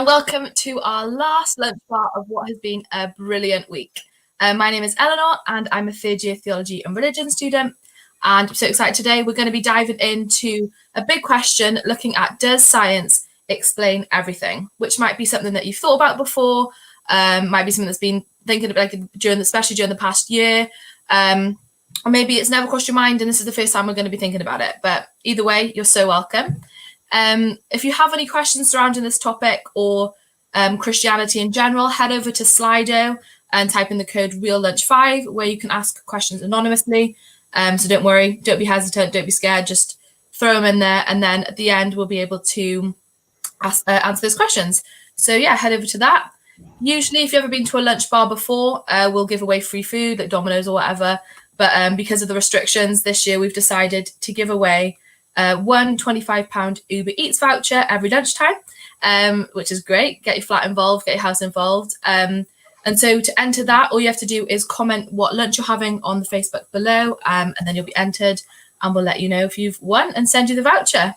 and welcome to our last lunch bar of what has been a brilliant week. My name is Eleanor and I'm a third year theology and religion student, and I'm so excited today. We're going to be diving into a big question looking at, does science explain everything? Which might be something that you've thought about before, might be something that's been thinking about especially during the past year, or maybe it's never crossed your mind and this is the first time we're going to be thinking about it. But either way, you're so welcome. If you have any questions surrounding this topic or Christianity in general, head over to Slido and type in the code REALLUNCH5 where you can ask questions anonymously. So don't worry, don't be hesitant, don't be scared, just throw them in there, and then at the end we'll be able to answer those questions. So yeah, head over to that. Usually if you've ever been to a lunch bar before, we'll give away free food like Domino's or whatever, but because of the restrictions this year we've decided to give away one £25 Uber Eats voucher every lunchtime, which is great. Get your flat involved, get your house involved. And so to enter that, all you have to do is comment what lunch you're having on the Facebook below, and then you'll be entered and we'll let you know if you've won and send you the voucher.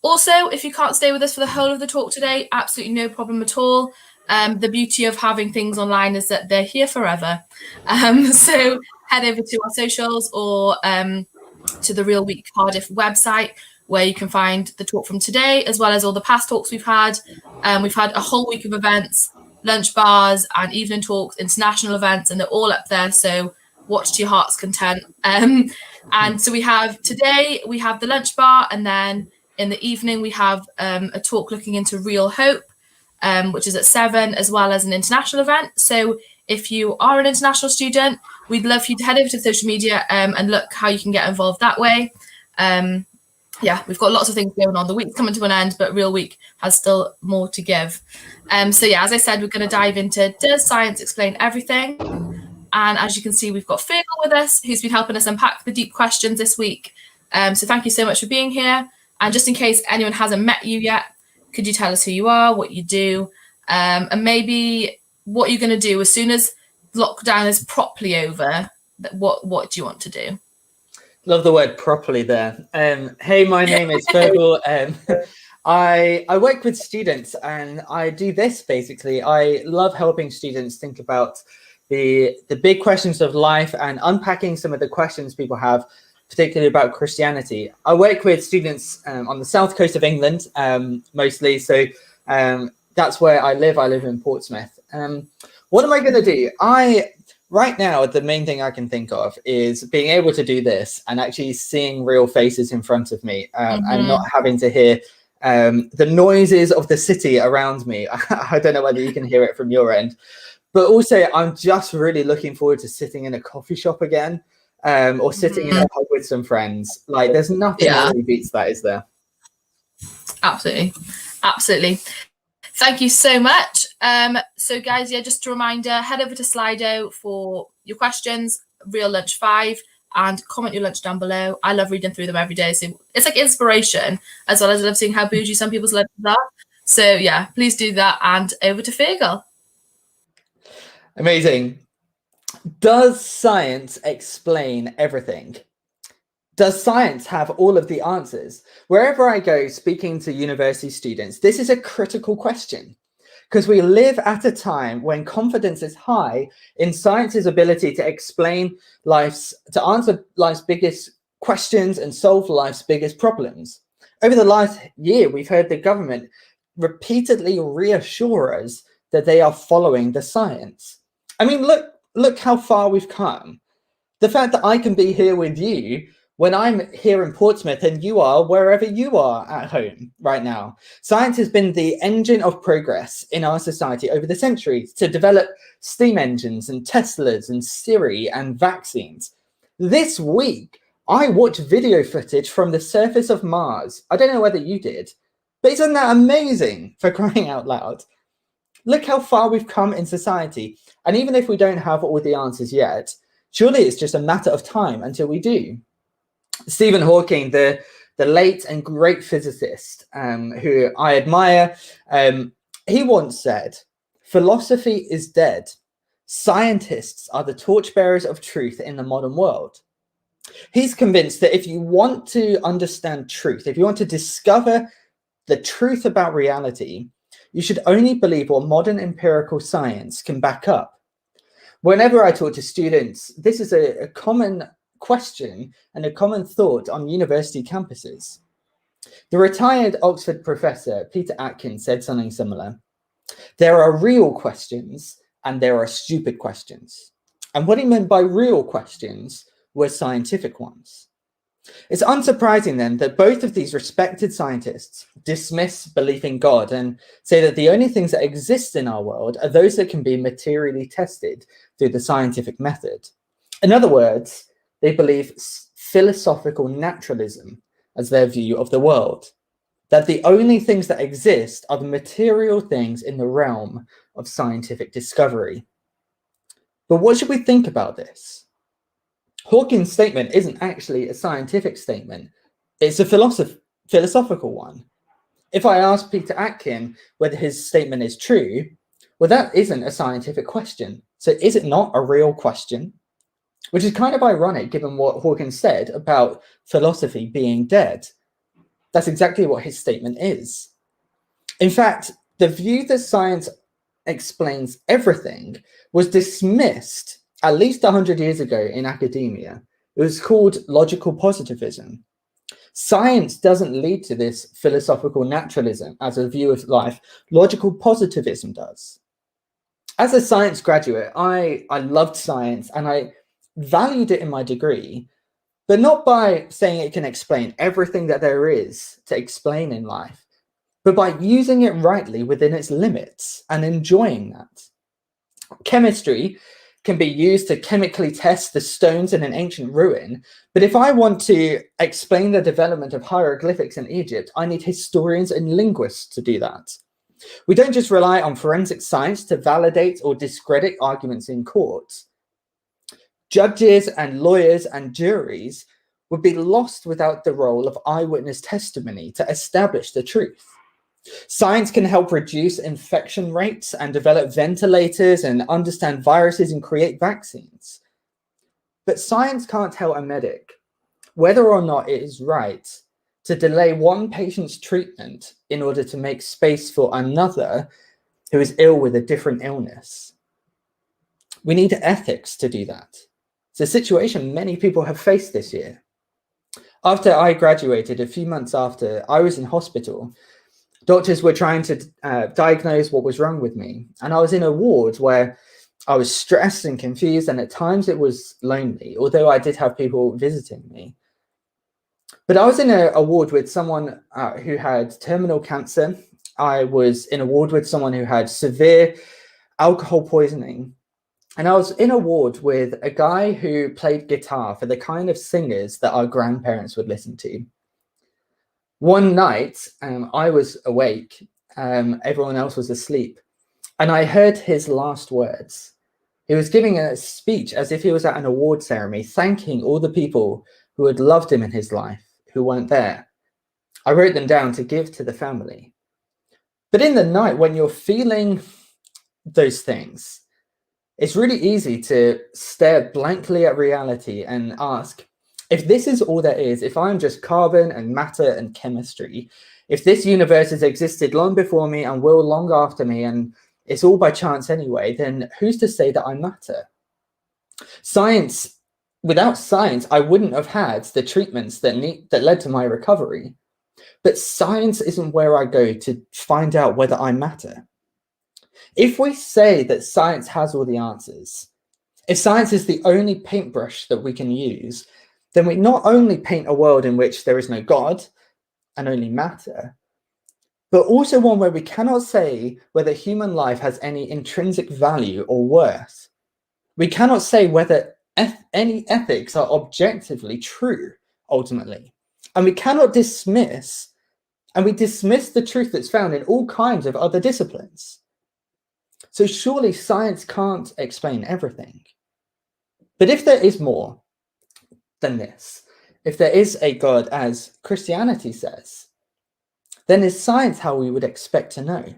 Also, if you can't stay with us for the whole of the talk today, absolutely no problem at all. The beauty of having things online is that they're here forever. So head over to our socials or to the Real Week Cardiff website where you can find the talk from today as well as all the past talks we've had. We've had a whole week of events, lunch bars and evening talks, international events, and they're all up there, so watch to your heart's content. And so today we have the lunch bar, and then in the evening we have a talk looking into real hope, which is at 7, as well as an international event. So if you are an international student, we'd love for you to head over to social media and look how you can get involved that way. Yeah, we've got lots of things going on. The week's coming to an end, but Real Week has still more to give. So yeah, as I said, we're going to dive into, does science explain everything? And as you can see, we've got Fergal with us, who's been helping us unpack the deep questions this week. So thank you so much for being here. And just in case anyone hasn't met you yet, could you tell us who you are, what you do, and maybe what you're going to do as soon as lockdown is properly over? What do you want to do? Love the word properly there. Hey, my name is Fergal. I work with students and I do this basically. I love helping students think about the big questions of life and unpacking some of the questions people have, particularly about Christianity. I work with students on the south coast of England, mostly. So that's where I live. I live in Portsmouth. What am I going to do? Right now, the main thing I can think of is being able to do this and actually seeing real faces in front of me, and not having to hear the noises of the city around me. I don't know whether you can hear it from your end, but also I'm just really looking forward to sitting in a coffee shop again, or sitting in a pub with some friends. Like, there's nothing that really beats that, is there? Absolutely. Thank you so much. So guys, yeah, just a reminder, head over to Slido for your questions, Real Lunch 5, and comment your lunch down below. I love reading through them every day. So it's like inspiration, as well as I love seeing how bougie some people's lunches are. So yeah, please do that. And over to Fergal. Amazing. Does science explain everything? Does science have all of the answers? Wherever I go speaking to university students, this is a critical question, because we live at a time when confidence is high in science's ability to to answer life's biggest questions and solve life's biggest problems. Over the last year, we've heard the government repeatedly reassure us that they are following the science. I mean, look how far we've come. The fact that I can be here with you when I'm here in Portsmouth and you are wherever you are at home right now. Science has been the engine of progress in our society over the centuries to develop steam engines and Teslas and Siri and vaccines. This week, I watched video footage from the surface of Mars. I don't know whether you did, but isn't that amazing, for crying out loud? Look how far we've come in society. And even if we don't have all the answers yet, surely it's just a matter of time until we do. Stephen Hawking, the late and great physicist who I admire, he once said, "Philosophy is dead. Scientists are the torchbearers of truth in the modern world." He's convinced that if you want to understand truth, if you want to discover the truth about reality, You should only believe what modern empirical science can back up. Whenever I talk to students, this is a common question and a common thought on university campuses. The retired Oxford professor, Peter Atkins, said something similar. There are real questions and there are stupid questions. And what he meant by real questions were scientific ones. It's unsurprising then that both of these respected scientists dismiss belief in God and say that the only things that exist in our world are those that can be materially tested through the scientific method. In other words, they believe philosophical naturalism as their view of the world, that the only things that exist are the material things in the realm of scientific discovery. But what should we think about this? Hawking's statement isn't actually a scientific statement. It's a philosophical one. If I ask Peter Atkin whether his statement is true, well, that isn't a scientific question. So is it not a real question? Which is kind of ironic given what Hawking said about philosophy being dead. That's exactly what his statement is. In fact, the view that science explains everything was dismissed at least 100 years ago in academia. It was called logical positivism. Science doesn't lead to this philosophical naturalism as a view of life. Logical positivism does. As a science graduate, I loved science and I valued it in my degree, but not by saying it can explain everything that there is to explain in life, but by using it rightly within its limits and enjoying that. Chemistry can be used to chemically test the stones in an ancient ruin, but if I want to explain the development of hieroglyphics in Egypt, I need historians and linguists to do that. We don't just rely on forensic science to validate or discredit arguments in court. Judges and lawyers and juries would be lost without the role of eyewitness testimony to establish the truth. Science can help reduce infection rates and develop ventilators and understand viruses and create vaccines. But science can't tell a medic whether or not it is right to delay one patient's treatment in order to make space for another who is ill with a different illness. We need ethics to do that. It's a situation many people have faced this year. After I graduated, a few months after, I was in hospital. Doctors were trying to diagnose what was wrong with me. And I was in a ward where I was stressed and confused, and at times it was lonely, although I did have people visiting me. But I was in a ward with someone who had terminal cancer. I was in a ward with someone who had severe alcohol poisoning. And I was in a ward with a guy who played guitar for the kind of singers that our grandparents would listen to. One night, I was awake, everyone else was asleep, and I heard his last words. He was giving a speech as if he was at an award ceremony, thanking all the people who had loved him in his life, who weren't there. I wrote them down to give to the family. But in the night, when you're feeling those things, it's really easy to stare blankly at reality and ask, if this is all there is, if I'm just carbon and matter and chemistry, if this universe has existed long before me and will long after me, and it's all by chance anyway, then who's to say that I matter? Science, without science, I wouldn't have had the treatments that led to my recovery. But science isn't where I go to find out whether I matter. If we say that science has all the answers, if science is the only paintbrush that we can use, then we not only paint a world in which there is no God and only matter, but also one where we cannot say whether human life has any intrinsic value or worth. We cannot say whether any ethics are objectively true, ultimately. And we cannot dismiss the truth that's found in all kinds of other disciplines. So surely science can't explain everything. But if there is more than this, if there is a God, as Christianity says, then is science how we would expect to know?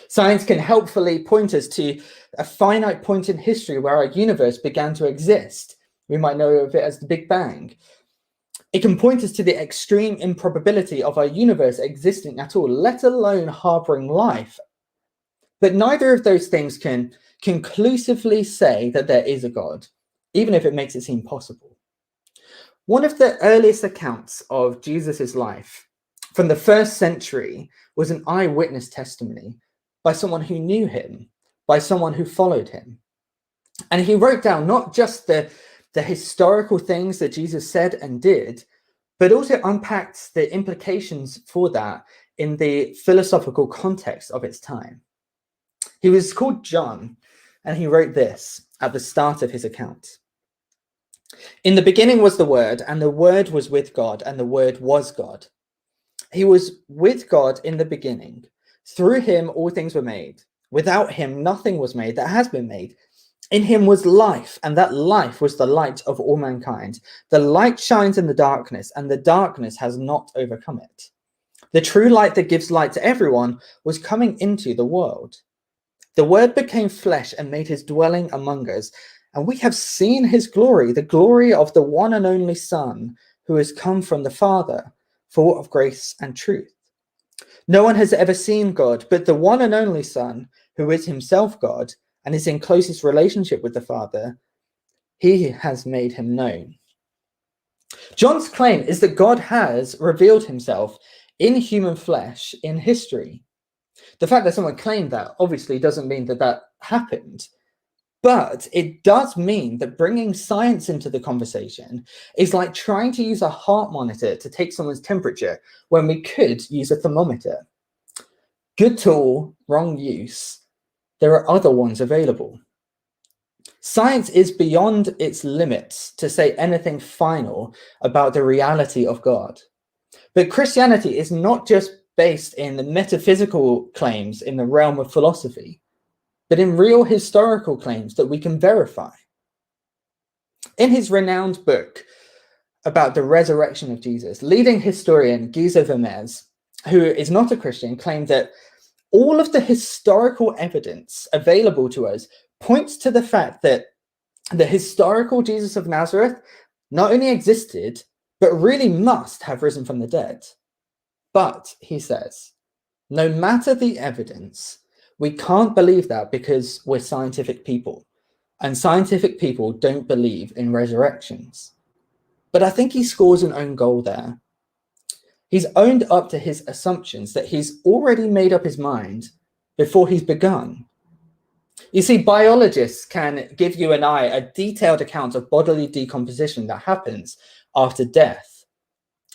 Science can helpfully point us to a finite point in history where our universe began to exist. We might know of it as the Big Bang. It can point us to the extreme improbability of our universe existing at all, let alone harboring life But neither of those things can conclusively say that there is a God, even if it makes it seem possible. One of the earliest accounts of Jesus's life from the first century was an eyewitness testimony by someone who knew him, by someone who followed him. And he wrote down not just the historical things that Jesus said and did, but also unpacked the implications for that in the philosophical context of its time. He was called John, and he wrote this at the start of his account. In the beginning was the Word, and the Word was with God, and the Word was God. He was with God in the beginning. Through him all things were made. Without him nothing was made that has been made. In him was life, and that life was the light of all mankind. The light shines in the darkness, and the darkness has not overcome it. The true light that gives light to everyone was coming into the world. The Word became flesh and made his dwelling among us, and we have seen his glory, the glory of the one and only Son, who has come from the Father, full of grace and truth. No one has ever seen God, but the one and only Son, who is himself God, and is in closest relationship with the Father, he has made him known. John's claim is that God has revealed himself in human flesh in history. The fact that someone claimed that obviously doesn't mean that that happened, but it does mean that bringing science into the conversation is like trying to use a heart monitor to take someone's temperature when we could use a thermometer. Good tool, wrong use. There are other ones available. Science is beyond its limits to say anything final about the reality of God. But Christianity is not just based in the metaphysical claims in the realm of philosophy, but in real historical claims that we can verify. In his renowned book about the resurrection of Jesus, leading historian Guy de Vermeers, who is not a Christian, claimed that all of the historical evidence available to us points to the fact that the historical Jesus of Nazareth not only existed, but really must have risen from the dead. But, he says, no matter the evidence, we can't believe that because we're scientific people, and scientific people don't believe in resurrections. But I think he scores an own goal there. He's owned up to his assumptions that he's already made up his mind before he's begun. You see, biologists can give you and I a detailed account of bodily decomposition that happens after death.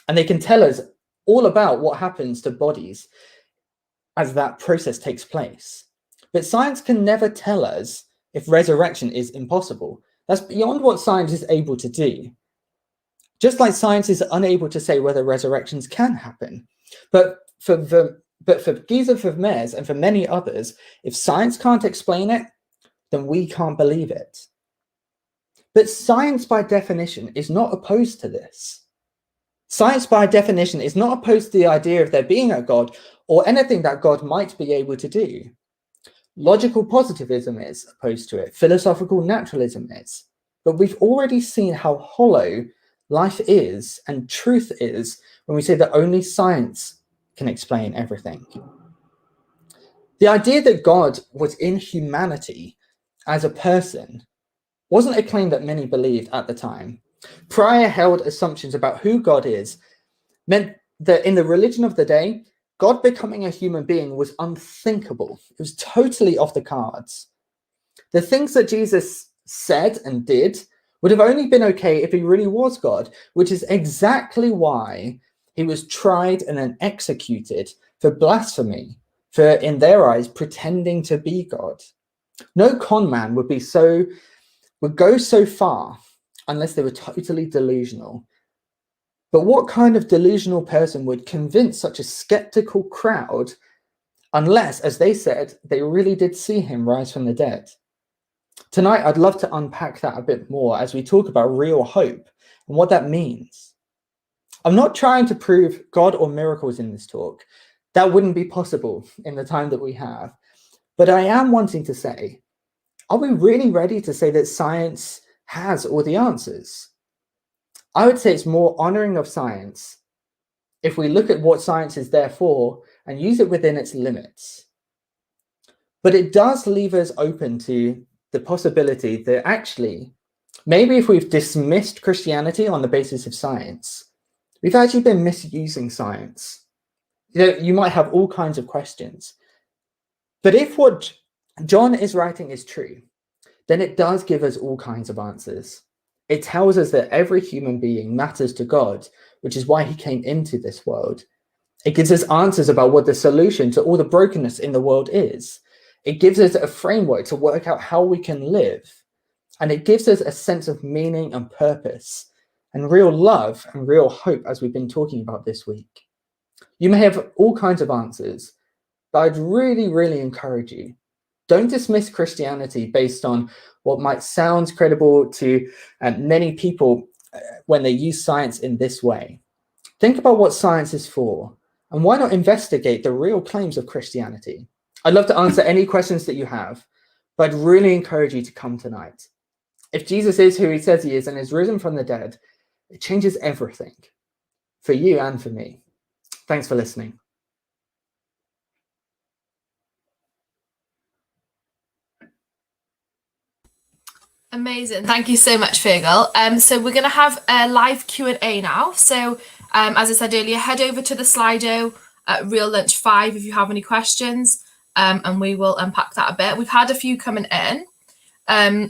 And they can tell us all about what happens to bodies as that process takes place. But science can never tell us if resurrection is impossible. That's beyond what science is able to do. Just like science is unable to say whether resurrections can happen. But for Guy de Vermeers and for many others, if science can't explain it, then we can't believe it. But science by definition is not opposed to this. Science by definition is not opposed to the idea of there being a God or anything that God might be able to do. Logical positivism is opposed to it. Philosophical naturalism is. But we've already seen how hollow life is and truth is when we say that only science can explain everything. The idea that God was in humanity as a person wasn't a claim that many believed at the time. Prior held assumptions about who God is meant that in the religion of the day, God becoming a human being was unthinkable. It was totally off the cards. The things that Jesus said and did would have only been okay if he really was God, which is exactly why he was tried and then executed for blasphemy, for, in their eyes, pretending to be God. No con man would go so far unless they were totally delusional. But what kind of delusional person would convince such a skeptical crowd unless, as they said, they really did see him rise from the dead? Tonight, I'd love to unpack that a bit more as we talk about real hope and what that means. I'm not trying to prove God or miracles in this talk. That wouldn't be possible in the time that we have. But I am wanting to say, are we really ready to say that science has all the answers? I would say it's more honoring of science if we look at what science is there for and use it within its limits. But it does leave us open to the possibility that actually, maybe if we've dismissed Christianity on the basis of science, we've actually been misusing science. You might have all kinds of questions. But if what John is writing is true, then it does give us all kinds of answers. It tells us that every human being matters to God, which is why he came into this world. It gives us answers about what the solution to all the brokenness in the world is. It gives us a framework to work out how we can live. And it gives us a sense of meaning and purpose and real love and real hope, as we've been talking about this week. You may have all kinds of answers, but I'd really, really encourage you, don't dismiss Christianity based on what might sound credible to many people when they use science in this way. Think about what science is for, and why not investigate the real claims of Christianity? I'd love to answer any questions that you have, but I'd really encourage you to come tonight. If Jesus is who he says he is and is risen from the dead, it changes everything for you and for me. Thanks for listening. Amazing. Thank you so much, Fergal. So we're going to have a live Q&A now. So as I said earlier, head over to the Slido at Real Lunch 5 if you have any questions, and we will unpack that a bit. We've had a few coming in.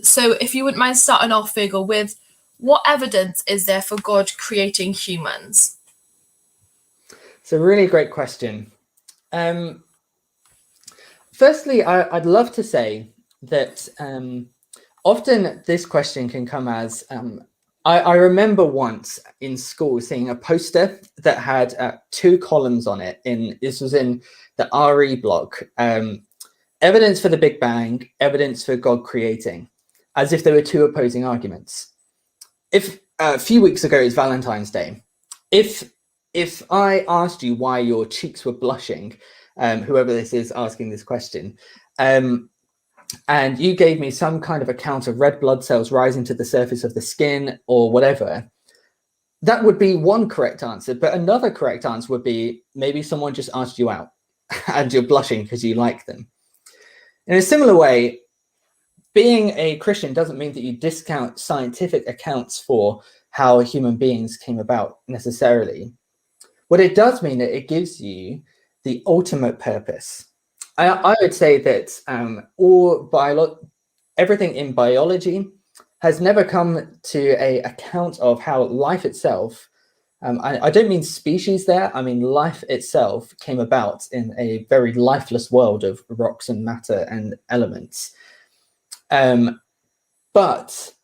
So if you wouldn't mind starting off, Fergal, with what evidence is there for God creating humans? It's a really great question. Firstly, I'd love to say that often this question can come as, I remember once in school seeing a poster that had 2 columns on it. This was in the RE block. Evidence for the Big Bang, evidence for God creating, as if there were 2 opposing arguments. If a few weeks ago is Valentine's Day, if I asked you why your cheeks were blushing, whoever this is asking this question, and you gave me some kind of account of red blood cells rising to the surface of the skin or whatever, that would be one correct answer. But another correct answer would be maybe someone just asked you out and you're blushing because you like them. In a similar way, being a Christian doesn't mean that you discount scientific accounts for how human beings came about necessarily. What it does mean that it gives you the ultimate purpose. I would say that everything in biology has never come to an account of how life itself, I don't mean species there, I mean life itself came about in a very lifeless world of rocks and matter and elements. But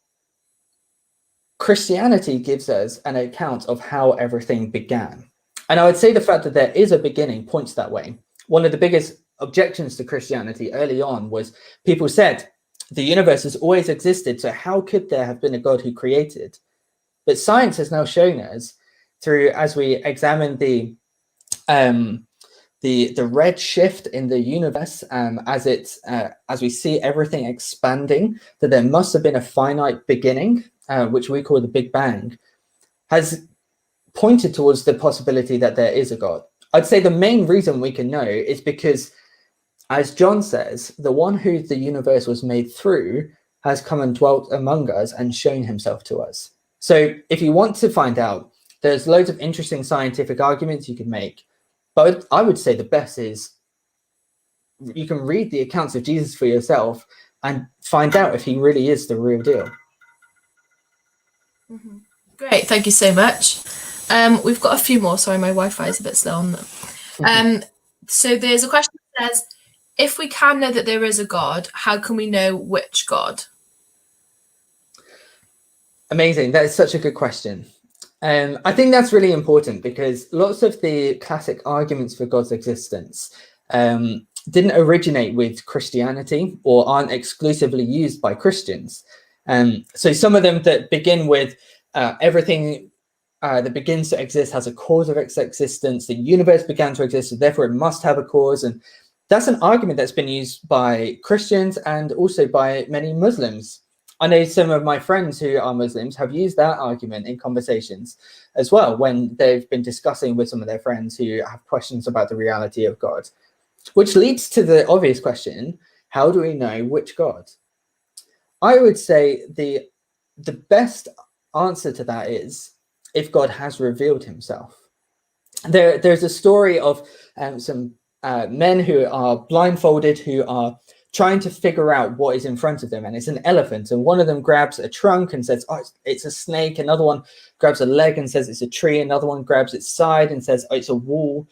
Christianity gives us an account of how everything began. And I would say the fact that there is a beginning points that way. One of the biggest objections to Christianity early on was people said the universe has always existed, so how could there have been a God who created? But science has now shown us through, as we examine the red shift in the universe, as we see everything expanding, that there must have been a finite beginning, which we call the Big Bang, has pointed towards the possibility that there is a God. I'd say the main reason we can know is because, as John says, the one who the universe was made through has come and dwelt among us and shown himself to us. So if you want to find out, there's loads of interesting scientific arguments you can make. But I would say the best is you can read the accounts of Jesus for yourself and find out if he really is the real deal. Mm-hmm. Great, thank you so much. We've got a few more. Sorry, my Wi-Fi is a bit slow on them. So there's a question that says, if we can know that there is a God, how can we know which God? Amazing. That is such a good question. I think that's really important because lots of the classic arguments for God's existence didn't originate with Christianity or aren't exclusively used by Christians. So some of them that begin with everything that begins to exist has a cause of its existence. The universe began to exist, so therefore it must have a cause. And that's an argument that's been used by Christians and also by many Muslims. I know some of my friends who are Muslims have used that argument in conversations as well when they've been discussing with some of their friends who have questions about the reality of God. Which leads to the obvious question, How do we know which God? I would say the best answer to that is if God has revealed himself. There's a story of some men who are blindfolded, who are trying to figure out what is in front of them, and it's an elephant, and one of them grabs a trunk and says, oh, it's a snake. Another one grabs a leg and says it's a tree. Another one grabs its side and says, oh, it's a wall.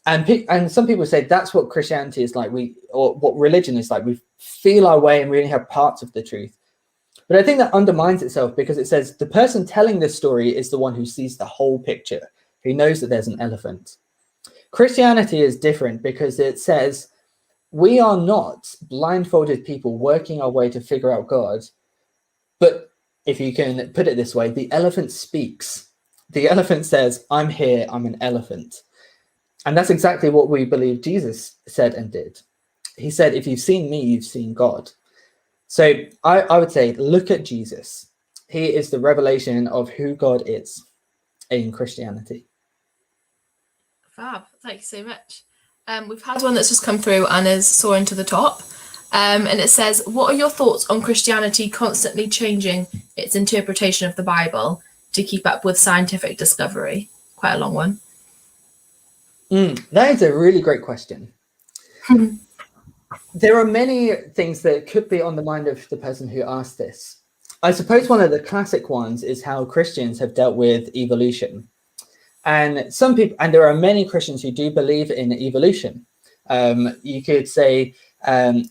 And some people say that's what Christianity is like, or what religion is like. We feel our way and we only have parts of the truth. But I think that undermines itself, because it says the person telling this story is the one who sees the whole picture, who knows that there's an elephant. Christianity is different, because it says we are not blindfolded people working our way to figure out God. But if you can put it this way, the elephant speaks. The elephant says, I'm here, I'm an elephant. And that's exactly what we believe Jesus said and did. He said, if you've seen me, you've seen God. So I would say, look at Jesus. He is the revelation of who God is in Christianity. Fab, thank you so much. We've had one that's just come through and is soaring to the top. And it says, what are your thoughts on Christianity constantly changing its interpretation of the Bible to keep up with scientific discovery? Quite a long one. That is a really great question. There are many things that could be on the mind of the person who asked this. I suppose one of the classic ones is how Christians have dealt with evolution. And some people, and there are many Christians who do believe in evolution. You could say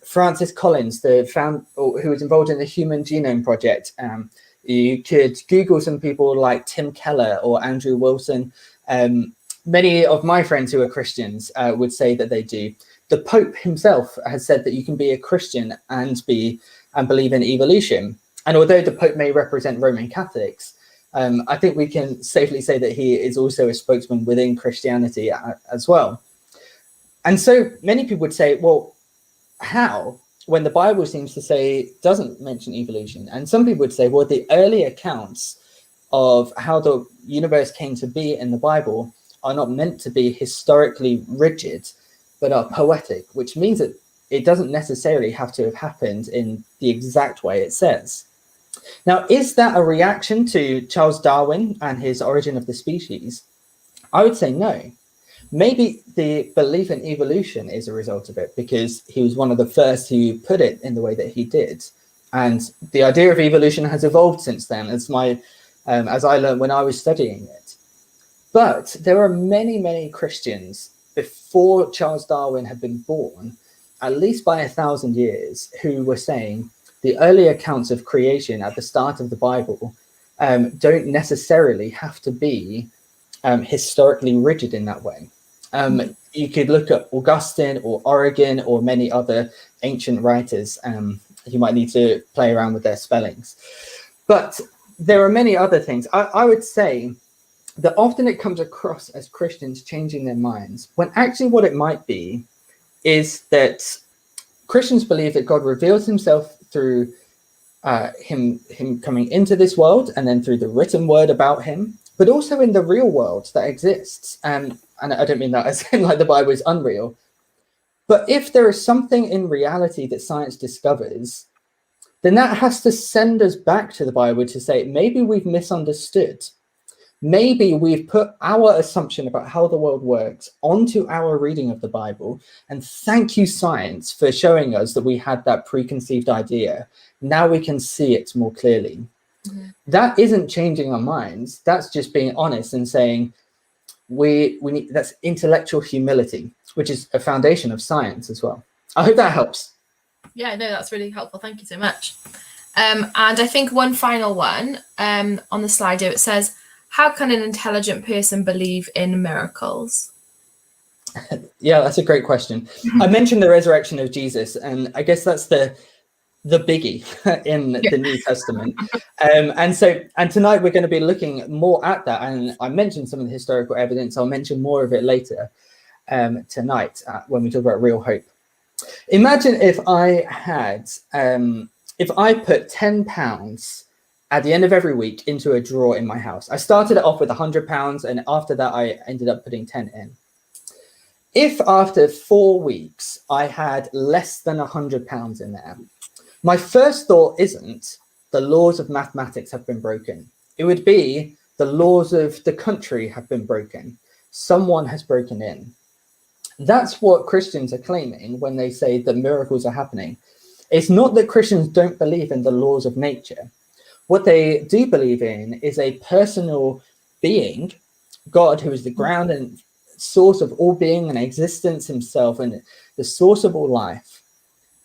Francis Collins, who was involved in the Human Genome Project. You could Google some people like Tim Keller or Andrew Wilson. Many of my friends who are Christians would say that they do. The Pope himself has said that you can be a Christian and believe in evolution. And although the Pope may represent Roman Catholics, I think we can safely say that he is also a spokesman within Christianity as well. And so many people would say, well, how? When the Bible seems to say, doesn't mention evolution. And some people would say, well, the early accounts of how the universe came to be in the Bible are not meant to be historically rigid, but are poetic, which means that it doesn't necessarily have to have happened in the exact way it says. Now, is that a reaction to Charles Darwin and his Origin of the Species? I would say no. Maybe the belief in evolution is a result of it, because he was one of the first who put it in the way that he did. And the idea of evolution has evolved since then, as I learned when I was studying it. But there are many, many Christians before Charles Darwin had been born, at least by 1,000 years, who were saying the early accounts of creation at the start of the Bible don't necessarily have to be historically rigid in that way. You could look at Augustine or Origen or many other ancient writers. You might need to play around with their spellings. But there are many other things. I would say that often it comes across as Christians changing their minds, when actually what it might be is that Christians believe that God reveals himself through him coming into this world, and then through the written word about him, but also in the real world that exists. And I don't mean that as in like the Bible is unreal, but if there is something in reality that science discovers, then that has to send us back to the Bible to say, maybe we've misunderstood. Maybe we've put our assumption about how the world works onto our reading of the Bible. And thank you, science, for showing us that we had that preconceived idea. Now we can see it more clearly. Mm-hmm. That isn't changing our minds. That's just being honest and saying we need, that's intellectual humility, which is a foundation of science as well. I hope that helps. Yeah, no, that's really helpful. Thank you so much. And I think one final one on the slide here, it says, how can an intelligent person believe in miracles? Yeah, that's a great question. I mentioned the resurrection of Jesus, and I guess that's the biggie in the New Testament. And tonight we're going to be looking more at that. And I mentioned some of the historical evidence. I'll mention more of it later tonight when we talk about real hope. Imagine if I had, if I put £10 at the end of every week into a drawer in my house. I started it off with £100, and after that I ended up putting 10 in. if after 4 weeks I had less than £100 in there, my first thought isn't the laws of mathematics have been broken. It would be the laws of the country have been broken. Someone has broken in. That's what Christians are claiming when they say that miracles are happening. It's not that Christians don't believe in the laws of nature. What they do believe in is a personal being, God, who is the ground and source of all being and existence himself, and the source of all life,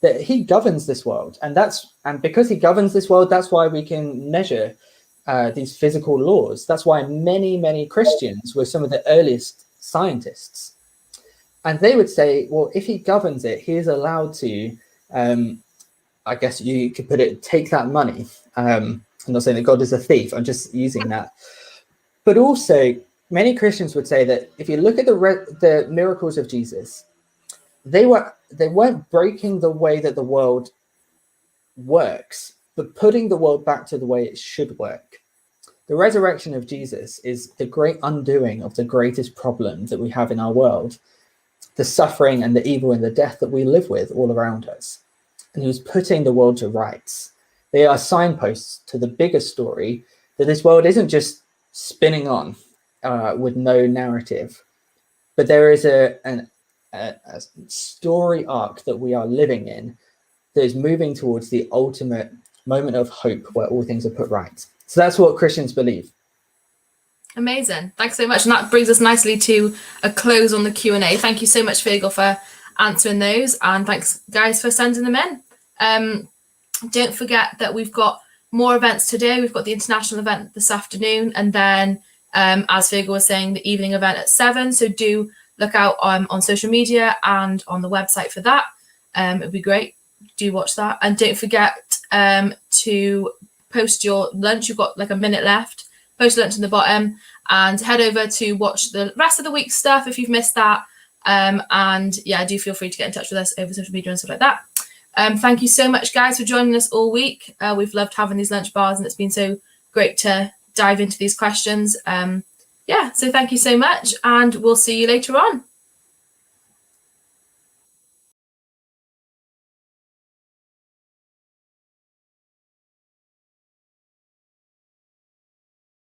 that he governs this world. And because he governs this world, that's why we can measure these physical laws. That's why many Christians were some of the earliest scientists. And they would say, well, if he governs it, he is allowed to, I guess you could put it, take that money. I'm not saying that God is a thief, I'm just using that. But also, many Christians would say that if you look at the miracles of Jesus, they weren't breaking the way that the world works, but putting the world back to the way it should work. The resurrection of Jesus is the great undoing of the greatest problem that we have in our world, the suffering and the evil and the death that we live with all around us. And he was putting the world to rights. They are signposts to the bigger story that this world isn't just spinning on with no narrative, but there is a story arc that we are living in that is moving towards the ultimate moment of hope where all things are put right. So that's what Christians believe. Amazing. Thanks so much. And that brings us nicely to a close on the Q&A. Thank you so much, Fergal, for answering those. And thanks, guys, for sending them in. Don't forget that we've got more events today. We've got the international event this afternoon. And then, as Fergal was saying, the evening event at 7. So do look out on social media and on the website for that. It'd be great. Do watch that. And don't forget to post your lunch. You've got like a minute left. Post lunch in the bottom and head over to watch the rest of the week's stuff if you've missed that. And yeah, do feel free to get in touch with us over social media and stuff like that. Thank you so much, guys, for joining us all week. We've loved having these lunch bars and it's been so great to dive into these questions. Yeah, so thank you so much and we'll see you later on.